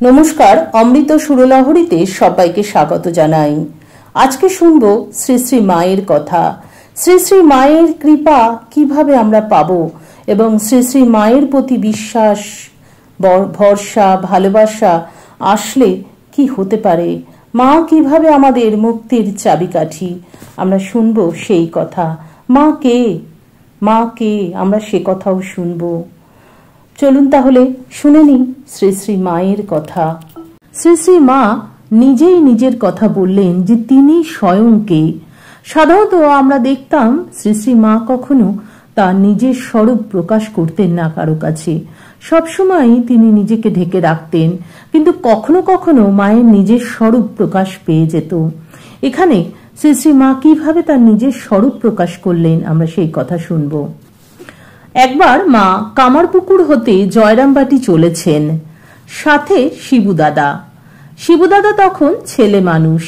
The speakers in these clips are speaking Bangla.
নমস্কার, অমৃত সুরলহরীতে সবাইকে স্বাগত জানাই। আজকে শুনবো শ্রী শ্রী মায়ের কথা। শ্রী শ্রী মায়ের কৃপা কিভাবে আমরা পাবো এবং শ্রী শ্রী মায়ের প্রতি বিশ্বাস, ভরসা, ভালোবাসা আসলে কি হতে পারে, মা কিভাবে আমাদের মুক্তির চাবিকাঠি, আমরা শুনবো সেই কথা। মা কে, মা কে, আমরা সে কথাও শুনবো। চলুন তাহলে শুনে নিই শ্রী শ্রী মায়ের কথা। শ্রী শ্রী মা নিজেই নিজের কথা বললেন যে তিনি স্বয়ং কে। সাধারণত আমরা দেখতাম শ্রী শ্রী মা কখনো তার নিজের স্বরূপ প্রকাশ করতেন না কারো কাছে, সবসময় তিনি নিজেকে ঢেকে রাখতেন। কিন্তু কখনো কখনো মায়ের নিজের স্বরূপ প্রকাশ পেয়ে যেত। এখানে শ্রী শ্রী মা কিভাবে তার নিজের স্বরূপ প্রকাশ করলেন আমরা সেই কথা শুনবো। একবার মা কামারপুকুর হতে জয়রামবাটি চলেছেন, সাথে শিবুদাদা। শিবুদাদা তখন ছেলে মানুষ,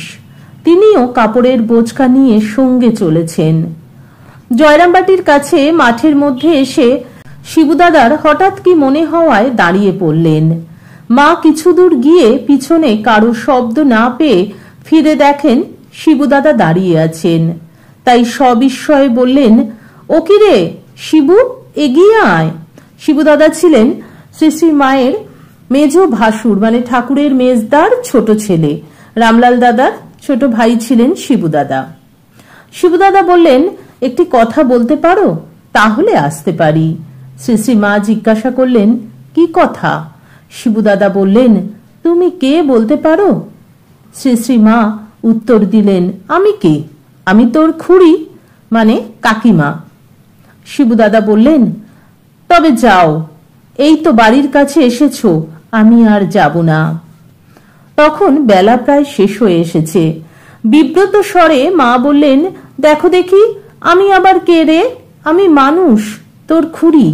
তিনিও কাপড়ের বোঝকা নিয়ে সঙ্গে চলেছেন। জয়রামবাটির কাছে মাঠের মধ্যে এসে শিবুদাদার হঠাৎ কি মনে হওয়ায় দাঁড়িয়ে পড়লেন। মা কিছু দূর গিয়ে পিছনে কারো শব্দ না পেয়ে ফিরে দেখেন শিবুদাদা দাঁড়িয়ে আছেন। তাই সবিস্ময়ে বললেন, ও কি রে শিবু, এগিয়ে আয়। শিবুদাদা ছিলেন শ্রী শ্রী মায়ের মেজ ভাসুর, মানে ঠাকুরের মেজদার ছোট ছেলে। রামলাল দাদার ছোট ভাই ছিলেন শিবুদাদা। শিবুদাদা বললেন, একটি কথা বলতে পারো? তাহলে আসতে পারি। শ্রী শ্রী মা জিজ্ঞাসা করলেন, কি কথা? শিবুদাদা বললেন, তুমি কে বলতে পারো? শ্রী শ্রী মা উত্তর দিলেন, আমি কে? আমি তোর খুড়ি, মানে কাকিমা। শিবুদাদা বললেন, তবে যাও, এই তো বাড়ির কাছে এসেছো, আমি আর যাব না। তখন বেলা প্রায় শেষ হয়ে এসেছে। বিব্রত স্বরে মা বললেন, দেখো দেখি, আমি আবার কে রে? আমি মানুষ, তোর খুড়ি।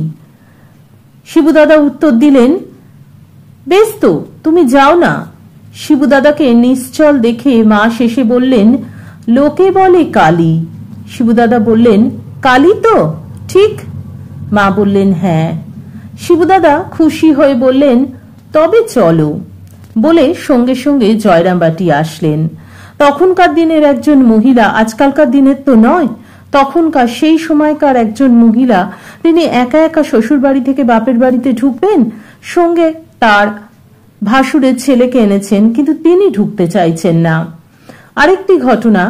শিবুদাদা উত্তর দিলেন, বেশ তো, তুমি যাও না। শিবুদাদাকে নিশ্চল দেখে মা শেষে বললেন, লোকে বলে কালী। শিবুদাদা বললেন, কালী তো ঠিক? মা বললেন, হ্যাঁ। শিবুদাদা খুশি হয়ে বললেন, তবে চলো, বলে সঙ্গে সঙ্গে জয়রামবাটি আসলেন। তখনকার দিনের একজন মহিলা, আজকালকার দিনের তো নয়, তখনকার সেই সময়কার একজন মহিলা, তিনি একা একা শ্বশুর বাড়ি থেকে বাপের বাড়িতে ঢুকবেন, সঙ্গে তার ভাসুরের ছেলেকে এনেছেন, কিন্তু তিনি ঢুকতে চাইছেন না। আরেকটি ঘটনা,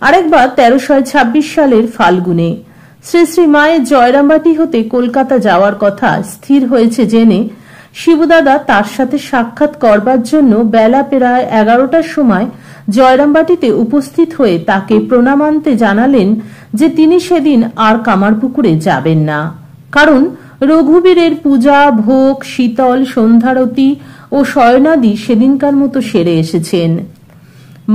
আরেকবার 1326 সালের ফাল্গুনে শ্রী শ্রী মায়ের জয়রামবাটি হতে কলকাতা যাওয়ার কথা স্থির হয়েছে জেনে শিবুদাদা তার সাথে সাক্ষাৎ করবার জন্য বেলা প্রায় 11টার সময় জয়রামবাটিতে উপস্থিত হয়ে তাকে প্রণামান্তে জানালেন যে তিনি সেদিন আর কামারপুকুরে যাবেন না, কারণ রঘুবীরের পূজা, ভোগ, শীতল, সন্ধ্যারতি ও শয়নাদি সেদিনকার মতো সেরে এসেছেন।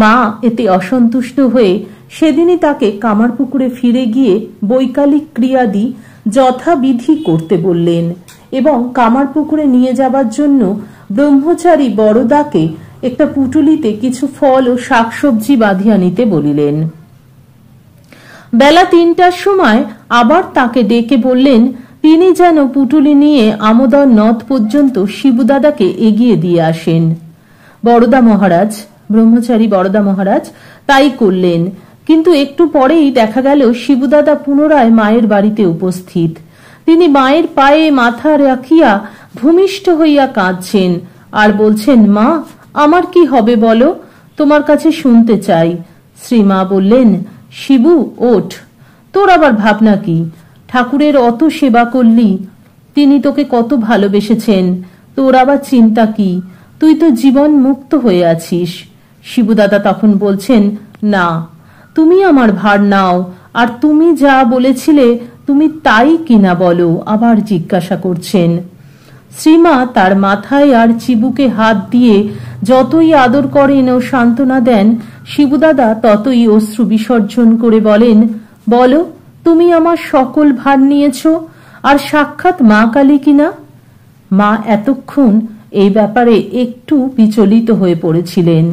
মা এতে অসন্তুষ্ট হয়ে সেদিনই তাকে কামারপুকুরে ফিরে গিয়ে বৈকালিক ক্রিয়াদি যথাবিধি করতে বললেন এবং কামারপুকুরে নিয়ে যাবার জন্য ব্রহ্মচারী বড়দাকে একটা পুটুলিতে কিছু ফল ও শাকসবজি বাঁধিয়া নিতে বলিলেন। বেলা 3টার সময় আবার তাকে ডেকে বললেন তিনি যেন পুটুলি নিয়ে আমোদর নদ পর্যন্ত শিবুদাদাকে এগিয়ে দিয়ে আসেন। বড়দা মহারাজ, ব্রহ্মচারী বড়দা মহারাজ তাই করলেন, কিন্তু একটু পরেই দেখা গেল শিবুদাদা পুনরায় মায়ের বাড়িতে উপস্থিত। তিনি মায়ের পায়ে মাথা রাখিয়া ভূমিষ্ঠ হইয়া কাঁদছেন আর বলছেন, মা, আমার কি হবে বলো, তোমার কাছে শুনতে চাই। শ্রীমা বললেন, শিবু, ওঠ, তোর আবার ভাবনা কি? ঠাকুরের অত সেবা করলি, তিনি তোকে কত ভালোবেসেছেন, তোর আবার চিন্তা কি? তুই তো জীবন মুক্ত হয়ে আছিস। শিবুদাদা তখন বলছেন, না, তুমি আমার ভার নাও, আর তুমি যা বলেছিলে তুমি তাই কিনা বলো, আবার জিজ্ঞাসা করছেন। শ্রীমা তার মাথায় আর চিবুকে হাত দিয়ে যতই আদর করেন ও সান্ত্বনা দেন, শিবুদাদা ততই অশ্রু বিসর্জন করে বলেন, বলো, তুমি আমার সকল ভার নিয়েছ, আর সাক্ষাৎ মা কালী কিনা? মা এতক্ষণ এই ব্যাপারে একটু বিচলিত হয়ে পড়েছিলেন।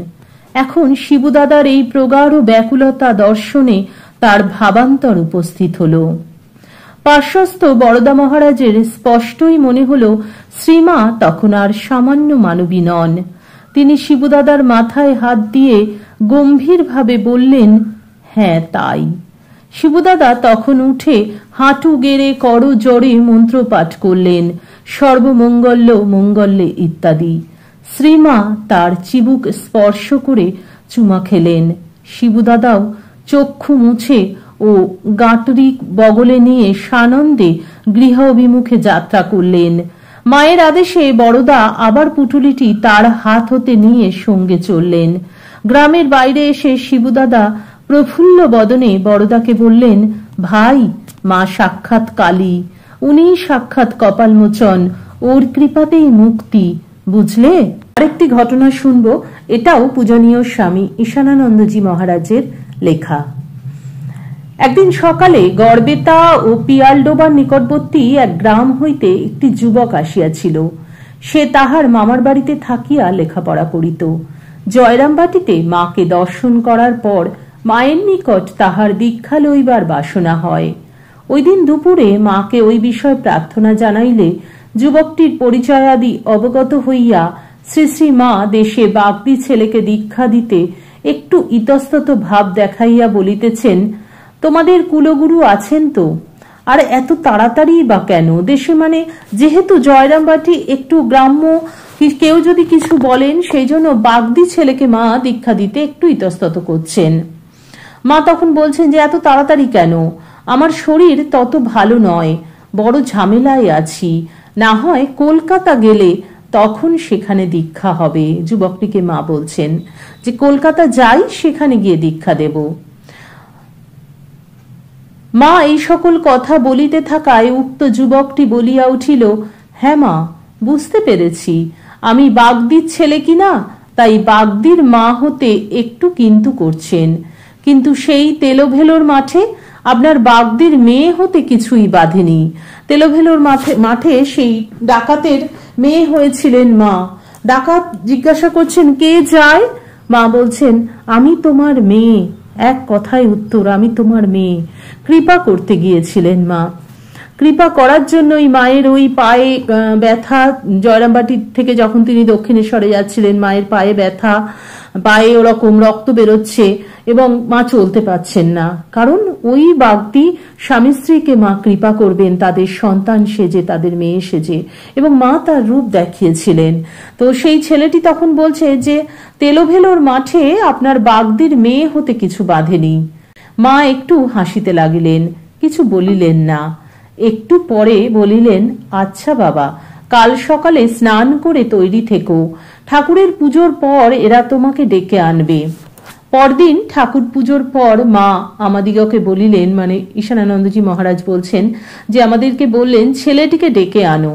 এখন শিবুদাদার এই প্রগাঢ় ব্যাকুলতা দর্শনে তার ভাবান্তর উপস্থিত হল। পার্শ্বস্থ বড়দা মহারাজের স্পষ্টই মনে হল শ্রীমা তখন আর সামান্য মানবী নন, তিনি শিবুদাদার মাথায় হাত দিয়ে গম্ভীরভাবে বললেন, হ্যাঁ তাই। শিবুদাদা তখন উঠে হাঁটু গেড়ে করজোড়ে মন্ত্রপাঠ করলেন, সর্বমঙ্গল্য মঙ্গল্যে ইত্যাদি। শ্রীমা তার চিবুক স্পর্শ করে চুমা খেলেন। শিবুদাদাও চক্ষু মুছে ও গাঁটরি বগলে নিয়ে সানন্দে গৃহ অভিমুখে যাত্রা করলেন। মায়ের আদেশে বড়দা আবার পুটুলিটি তার হাত হতে নিয়ে সঙ্গে চললেন। গ্রামের বাইরে এসে শিবুদাদা প্রফুল্ল বদনে বড়দাকে বললেন, ভাই, মা সাক্ষাৎ কালী, উনি সাক্ষাৎ কপালমোচন, ওর কৃপাতেই মুক্তি, বুঝলে? আরেকটি ঘটনা শুনবো, এটাও পূজনীয় স্বামী ঈশানানন্দজি মহারাজের লেখা। একদিন সকালে গড়বেতা ও পিয়ালডোবার নিকটবর্তী এক গ্রাম হইতে একটি যুবক আসিয়াছিল। সে তাহার মামার বাড়িতে থাকিয়া লেখাপড়া করিত। জয়রামবাটিতে মাকে দর্শন করার পর মায়ের নিকট তাহার দীক্ষা লইবার বাসনা হয়। ওই দিন দুপুরে মাকে ওই বিষয় প্রার্থনা জানাইলে যুবকটির পরিচয়াদি অবগত হইয়া শ্রী শ্রী মা দেশে বাগদি ছেলেকে দীক্ষা দিতে একটু ইতস্তত ভাব দেখাইয়া বলিতেছেন, তোমাদের কুলগুরু আছেন তো, আর এত তাড়াতাড়ি বা কেন দেশে? মানে যেহেতু জয়রামবাটি একটু গ্রাম্য, কেউ যদি কিছু বলেন সেই জন্য বাগদি ছেলেকে মা দীক্ষা দিতে একটু ইতস্তত করছেন। মা তখন বলছেন যে এত তাড়াতাড়ি কেন, আমার শরীর তত ভালো নয়, বড় ঝামেলায় আছি, না হয় কলকাতা গেলে তখন সেখানে দীক্ষা হবে। যুবকটিকে মা বলছেন যে কলকাতা যাই, সেখানে গিয়ে দীক্ষা দেব। মা এই সকল কথা বলিতে থাকায় উক্ত যুবকটি বলিয়া উঠিল, হ্যাঁ মা, বুঝতে পেরেছি, আমি বাগদির ছেলে কিনা, তাই বাগদির মা হতে একটু কিন্তু করছেন, কিন্তু সেই তেলোভেলোর মাঠে আপনার বাগদির মেয়ে হতে কিছুই বাঁধেনি। তেলোভেলোর মাঠে সেই ডাকাতের মেয়ে হয়েছিলেন মা। ডাকাত জিজ্ঞাসা করছেন, কে যায়? মা বলছেন, আমি তোমার মেয়ে। এক কথায় উত্তর, আমি তোমার মেয়ে। কৃপা করতে গিয়েছিলেন মা। কৃপা করার জন্যই মায়ের ওই পায়ে ব্যথা, জয়রামবাটি থেকে যখন তিনি দক্ষিণেশ্বরে যাচ্ছিলেন, মায়ের পায়ে ব্যথা, পায়ে ওরকম রক্ত বেরোচ্ছে এবং মা চলতে পারছেন না, কারণ ওই বাগদি স্বামী স্ত্রীকে মা কৃপা করবেন তাদের সন্তান সেজে, তাদের মেয়ে সেজে, এবং মা তার রূপ দেখিয়েছিলেন। তো সেই ছেলেটি তখন বলছে যে তেলোভেলোর মাঠে আপনার বাগদির মেয়ে হতে কিছু বাঁধেনি। মা একটু হাসিতে লাগিলেন, কিছু বলিলেন না। একটু পরে বলিলেন, আচ্ছা বাবা, কাল সকালে স্নান করে তৈরি থেকো, ঠাকুরের পুজোর পর এরা তোমাকে ডেকে আনবে। পরদিন ঠাকুর পুজোর পর মা আমাদিগকে বলিলেন, মানে ঈশানানন্দজি মহারাজ বলছেন যে আমাদেরকে বললেন ছেলেটিকে ডেকে আনো।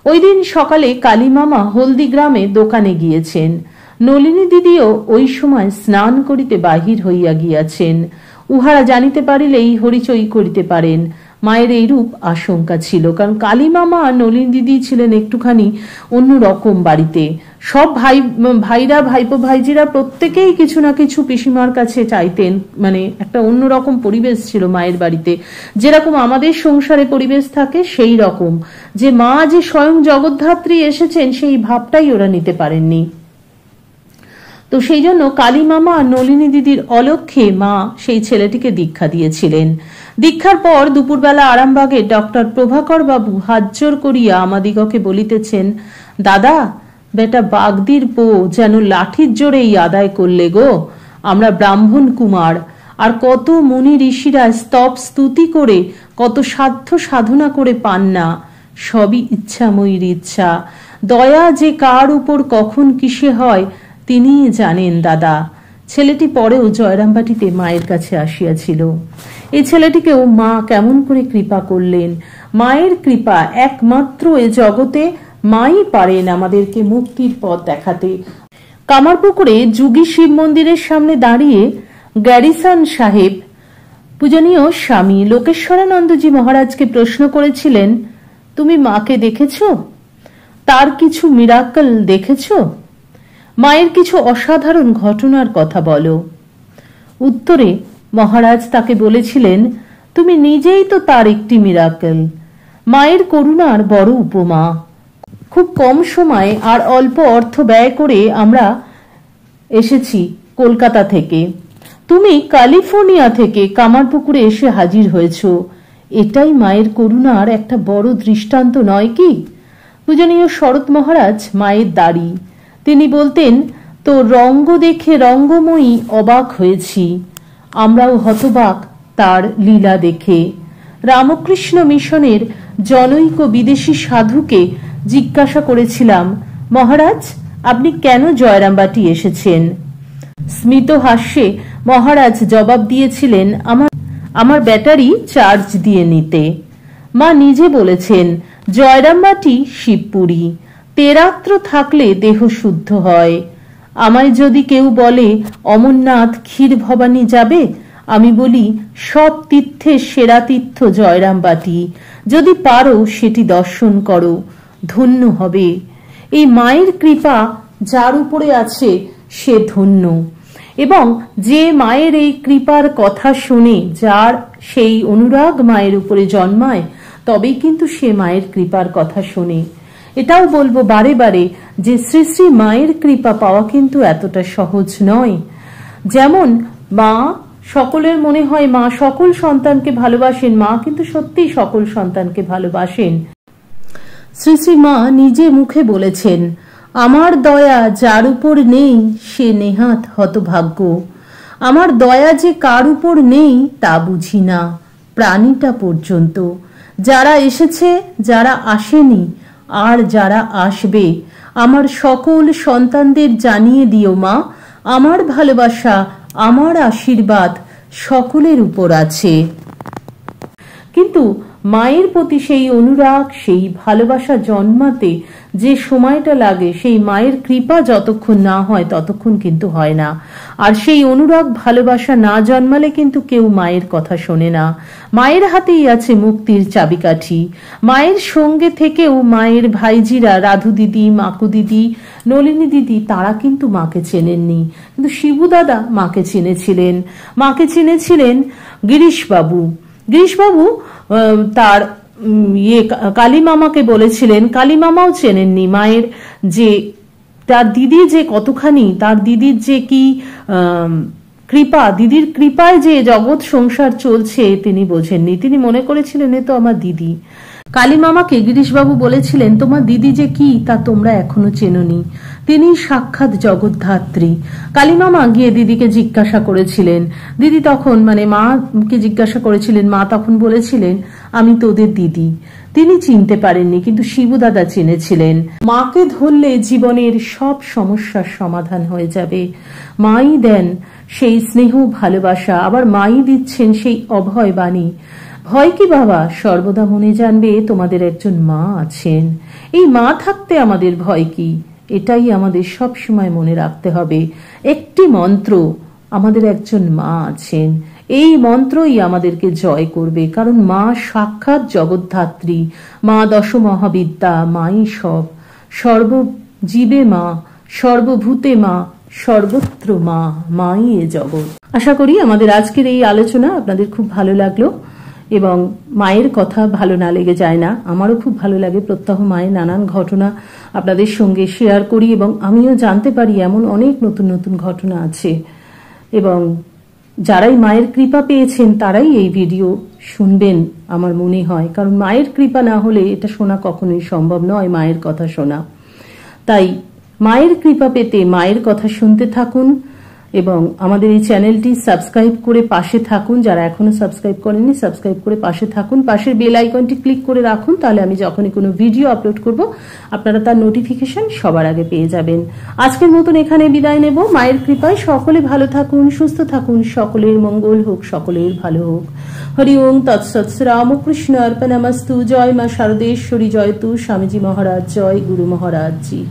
ওই দিন সকালে কালী মামা হলদিগ্রামে দোকানে গিয়েছেন। নলিনী দিদিও ওই সময় স্নান করিতে বাহির হইয়া গিয়াছেন। উহারা জানিতে পারিলেই হরিচই করিতে পারেন। মায়ের এইরূপ আশঙ্কা ছিল, কারণ কালী মামা আর নলিনী দিদি ছিলেন একটুখানি অন্যরকম বাড়িতে। সব ভাইরা, ভাইপো ভাইজিরা প্রত্যেকেই কিছু না কিছু পিসিমার কাছে চাইতেন, মানে একটা অন্যরকম পরিবেশ ছিল মায়ের বাড়িতে। যেরকম আমাদের সংসারে পরিবেশ থাকে সেই রকম, যে মা যে স্বয়ং জগদ্ধাত্রী এসেছেন সেই ভাবটাই ওরা নিতে পারেননি। তো সেই জন্য কালী মামা আর নলিনী দিদির অলক্ষ্যে মা সেই ছেলেটিকে দীক্ষা দিয়েছিলেন। দীক্ষার পর দুপুরবেলা আরামবাগে ডক্টর প্রভাকর বাবু হাত জোর করিয়া আমাদিগকে বলিতেছেন, দাদা, বেটা বাগদির পো যেন লাঠির জোরেই আদায় করলে গো। আমরা ব্রাহ্মণ কুমার, আর কত মুনি ঋষিরা স্তব স্তুতি করে, কত সাধ্য সাধনা করে পান না, সবই ইচ্ছাময়ীর ইচ্ছা। দয়া যে কার উপর কখন কিসে হয় তিনি জানেন দাদা। ছেলেটি পরেও জয়রামবাটিতে মায়ের কাছে আসিয়াছিল। এই ছেলেটিকেও মা কেমন করে কৃপা করলেন। মায়ের কৃপা একমাত্র এ জগতে মাই পারেন আমাদেরকে মুক্তির পথ দেখাতে। কামারপুকুরে যুগী শিব মন্দিরের সামনে দাঁড়িয়ে গ্যারিসন সাহেব পূজনীয় স্বামী লোকেশ্বরানন্দজি মহারাজকে প্রশ্ন করেছিলেন, তুমি মাকে দেখেছ? তার কিছু মিরাকল দেখেছ? মায়ের কিছু অসাধারণ ঘটনার কথা বলো। উত্তরে মহারাজ তাকে বলেছিলেন, তুমি নিজেই তো তার একটি মিরাকল, মায়ের করুণার বড় উপমা। খুব কম সময়ে আর অল্প অর্থ ব্যয় করে আমরা এসেছি কলকাতা থেকে। তুমি ক্যালিফোর্নিয়া থেকে কামারপুকুরে এসে হাজির হয়েছ। এটাই মায়ের করুণার একটা বড় দৃষ্টান্ত নয় কি? পূজনীয় শরৎ মহারাজ মায়ের দাড়ি। তিনি বলতেন, তো রঙ্গ দেখে রঙ্গময়ী অবাক হয়েছি। আমরাও হতবাক তার লীলা দেখে। রামকৃষ্ণ মিশনের জনৈক বিদেশি সাধুকে জিজ্ঞাসা করেছিলাম, মহারাজ আপনি কেন জয়রামবাটি এসেছেন? স্মিত হাস্যে মহারাজ জবাব দিয়েছিলেন, আমার ব্যাটারি চার্জ দিয়ে নিতে। মা নিজে বলেছেন, জয়রামবাটি শিবপুরী, তেরাত্র থাকলে দেহ শুদ্ধ হয়। আমায় যদি কেউ বলে অমরনাথ ক্ষীর ভবানী যাবে, আমি বলি সব তীর্থের সেরা তীর্থ জয়রামবাটি। যদি পারো সেটি দর্শন করো, ধন্য হবে। এই মায়ের কৃপা যার উপরে আছে সে ধন্য। এবং যে মায়ের এই কৃপার কথা শুনে যার সেই অনুরাগ মায়ের উপরে জন্মায়, তবেই কিন্তু সে মায়ের কৃপার কথা শোনে। এটাও বলবো বারে বারে যে শ্রী শ্রী মায়ের কৃপা পাওয়া কিন্তু এতটা সহজ নয়। যেমন মা সকলের মনে হয় মা সকল সন্তানকে ভালোবাসেন, মা কিন্তু সত্যিই সকল সন্তানকে ভালোবাসেন। শ্রী শ্রী মা নিজে মুখে বলেছেন, আমার দয়া যার উপর নেই সে নেহাত হতভাগ্য। আমার দয়া যে কার উপর নেই তা বুঝি না, প্রাণীটা পর্যন্ত। যারা এসেছে, যারা আসেনি, আর যারা আসবে, আমার সকল সন্তানদের জানিয়ে দিও মা, আমার ভালোবাসা, আমার আশীর্বাদ সকলের উপর আছে। কিন্তু মায়ের প্রতি সেই অনুরাগ, সেই ভালোবাসা জন্মাতে যে সময়টা লাগে, সেই মায়ের কৃপা যতক্ষণ না হয় ততক্ষণ কিন্তু হয় না। আর সেই অনুরাগ ভালোবাসা না জন্মালে কিন্তু কেউ মায়ের কথা শোনে না। মায়ের হাতেই আছে মুক্তির চাবিকাঠি। মায়ের সঙ্গে থেকেও মায়ের ভাইজিরা, রাধু দিদি, মাকু দিদি, নলিনী দিদি, তারা কিন্তু মাকে চেনেননি। কিন্তু শিবু দাদা মাকে চিনেছিলেন। মাকে চিনেছিলেন গিরিশবাবু। গিরিশবাবু তার কালী মামাকে বলেছিলেন, কালী মামাও চেনেননি মায়ের যে তার দিদি যে কতখানি, তার দিদির যে কি কৃপা, দিদির কৃপায় যে জগৎ সংসার চলছে তিনি বোঝেননি। তিনি মনে করেছিলেন এ তো আমার দিদি। কালী মামাকে গিরিশবাবু বলেছিলেন, তোমার দিদি যে কি তা তোমরা এখনো চেনোনি, তিনি সাক্ষাৎ জগদ্ধাত্রী। কালী মামা গিয়ে দিদিকে জিজ্ঞাসা করেছিলেন। দিদি তখন মাকে জিজ্ঞাসা করেছিলেন, মা তখন বলেছিলেন, আমি তোদের দিদি। তিনি চিনতে পারেননি, কিন্তু শিবু দাদা চিনেছিলেন। মাকে ধরলে জীবনের সব সমস্যার সমাধান হয়ে যাবে। মাই দেন সেই স্নেহ ভালোবাসা, আবার মাই দিচ্ছেন সেই অভয় বাণী। ভয় কি বাবা, সর্বদা মনে জানবে তোমাদের একজন মা আছেন। এই মা থাকতে আমাদের ভয় কি, এটাই আমাদের সব সময় মনে রাখতে হবে। একটি মন্ত্র, আমাদের একজন মা আছেন, এই মন্ত্রই আমাদেরকে জয় করবে। কারণ মা সাক্ষাৎ জগদ্ধাত্রী, মা দশমহাবিদ্যা, মাই সব, সর্বজীবে মা, সর্বভূতে মা, সর্বত্র মা, মাই এ জগৎ। আশা করি আমাদের আজকের এই আলোচনা আপনাদের খুব ভালো লাগলো এবং মায়ের কথা ভালো না লেগে যায় না। আমারও খুব ভালো লাগে প্রত্যহ মায়ের নানান ঘটনা আপনাদের সঙ্গে শেয়ার করি এবং আমিও জানতে পারি এমন অনেক নতুন নতুন ঘটনা আছে। এবং যারাই মায়ের কৃপা পেয়েছেন তারাই এই ভিডিও শুনবেন আমার মনে হয়, কারণ মায়ের কৃপা না হলে এটা শোনা কখনোই সম্ভব নয়, মায়ের কথা শোনা। তাই মায়ের কৃপা পেতে মায়ের কথা শুনতে থাকুন এবং আমাদের এই চ্যানেলটি সাবস্ক্রাইব করে পাশে থাকুন। যারা এখনো সাবস্ক্রাইব করেননি, সাবস্ক্রাইব করে পাশে থাকুন। পাশের বেল আইকনটি ক্লিক করে রাখুন, তাহলে আমি যখনই কোনো ভিডিও আপলোড করব আপনারা তার নোটিফিকেশন সবার আগে পেয়ে যাবেন। আজকের মতন এখানে বিদায় নেব। মায়ের কৃপায় সকলে ভালো থাকুন, সুস্থ থাকুন, সকলের মঙ্গল হোক, সকলের ভালো হোক। হরি ওম তৎসৎ। রামকৃষ্ণ অর্পণমস্তু। জয় মা শারদেশ্বরী, জয় তু স্বামীজি মহারাজ, জয় গুরু মহারাজ জি।